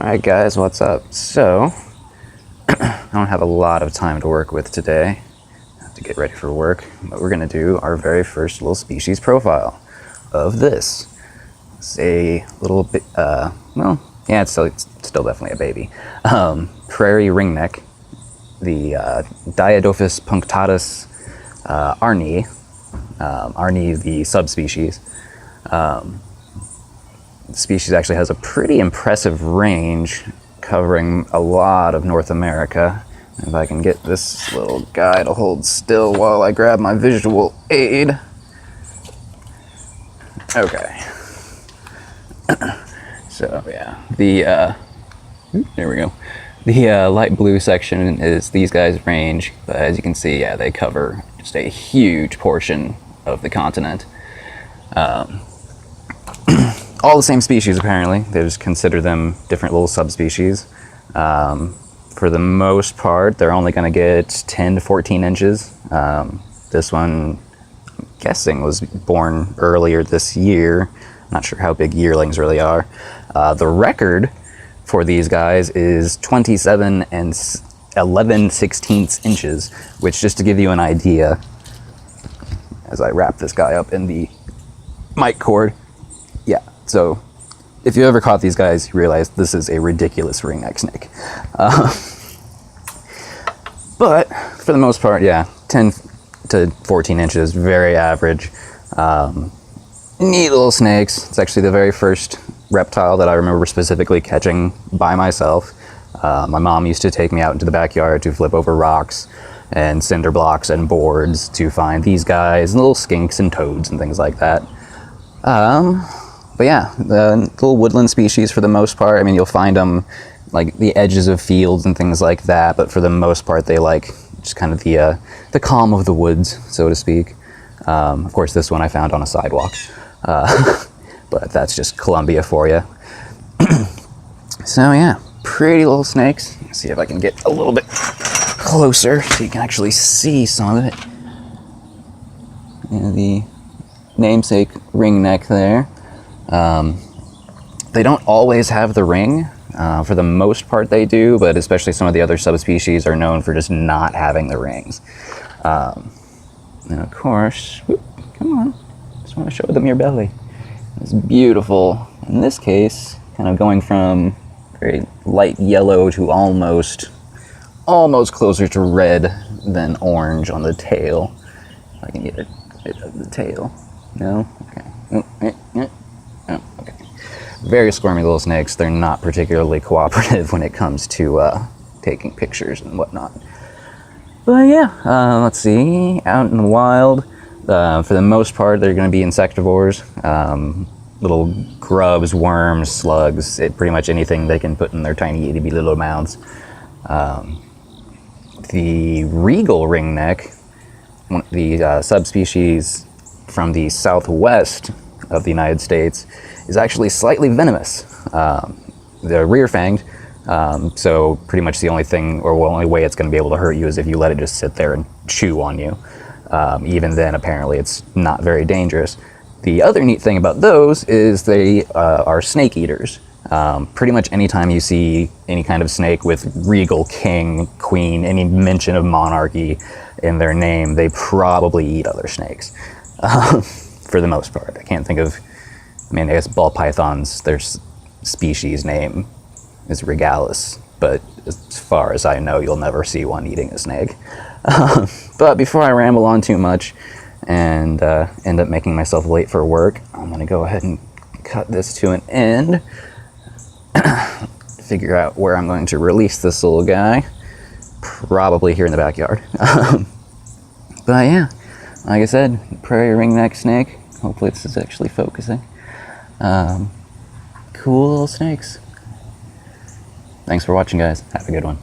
Alright guys, what's up? So, I don't have a lot of time to work with today. I have to get ready for work, but we're going to do our very first little species profile of this. It's a little bit, well, yeah, it's still definitely a baby. Prairie ringneck, the Diadophis punctatus arnyi, arnyi the subspecies. The species actually has a pretty impressive range covering a lot of North America. If I can get this little guy to hold still while I grab my visual aid. Okay. So yeah, there we go. The light blue section is these guys' range, but as you can see, yeah, they cover just a huge portion of the continent. All the same species, apparently. They just consider them different little subspecies. For the most part, they're only going to get 10 to 14 inches. This one, I'm guessing, was born earlier this year. Not sure how big yearlings really are. The record for these guys is 27 and 11/16 inches, which, just to give you an idea, as I wrap this guy up in the mic cord, yeah. So, if you ever caught these guys, you realize this is a ridiculous ringneck snake. But, for the most part, yeah, 10 to 14 inches, very average. Neat little snakes. It's actually the very first reptile that I remember specifically catching by myself. My mom used to take me out into the backyard to flip over rocks and cinder blocks and boards to find these guys, and little skinks and toads and things like that. But yeah, the little woodland species for the most part. I mean, you'll find them like the edges of fields and things like that, but for the most part they like just kind of the calm of the woods, so to speak. Of course, this one I found on a sidewalk, but that's just Colombia for you. So yeah, pretty little snakes. Let's see if I can get a little bit closer so you can actually see some of it. Yeah, the namesake ringneck there. They don't always have the ring. For the most part they do, but especially some of the other subspecies are known for just not having the rings. And of course, whoop, come on, just want to show them your belly. It's beautiful. In this case, kind of going from very light yellow to almost closer to red than orange on the tail. If I can get a bit of the tail. No? Okay. Oh, okay. Very squirmy little snakes. They're not particularly cooperative when it comes to taking pictures and whatnot. But yeah, let's see. Out in the wild, for the most part, they're going to be insectivores. Little grubs, worms, slugs, pretty much anything they can put in their tiny itty bitty little mouths. The regal ringneck, the subspecies from the southwest of the United States, is actually slightly venomous. They're rear-fanged, so pretty much the only thing, or the only way it's going to be able to hurt you is if you let it just sit there and chew on you. Even then, apparently, it's not very dangerous. The other neat thing about those is they are snake eaters. Pretty much anytime you see any kind of snake with regal, king, queen, any mention of monarchy in their name, they probably eat other snakes. For the most part. I can't think of, I mean, I guess ball pythons, their species name is regalis, but as far as I know, you'll never see one eating a snake. But before I ramble on too much and end up making myself late for work, I'm going to go ahead and cut this to an end. Figure out where I'm going to release this little guy. Probably here in the backyard. But yeah, like I said, prairie ringneck snake. Hopefully this is actually focusing. Cool little snakes. Thanks for watching, guys. Have a good one.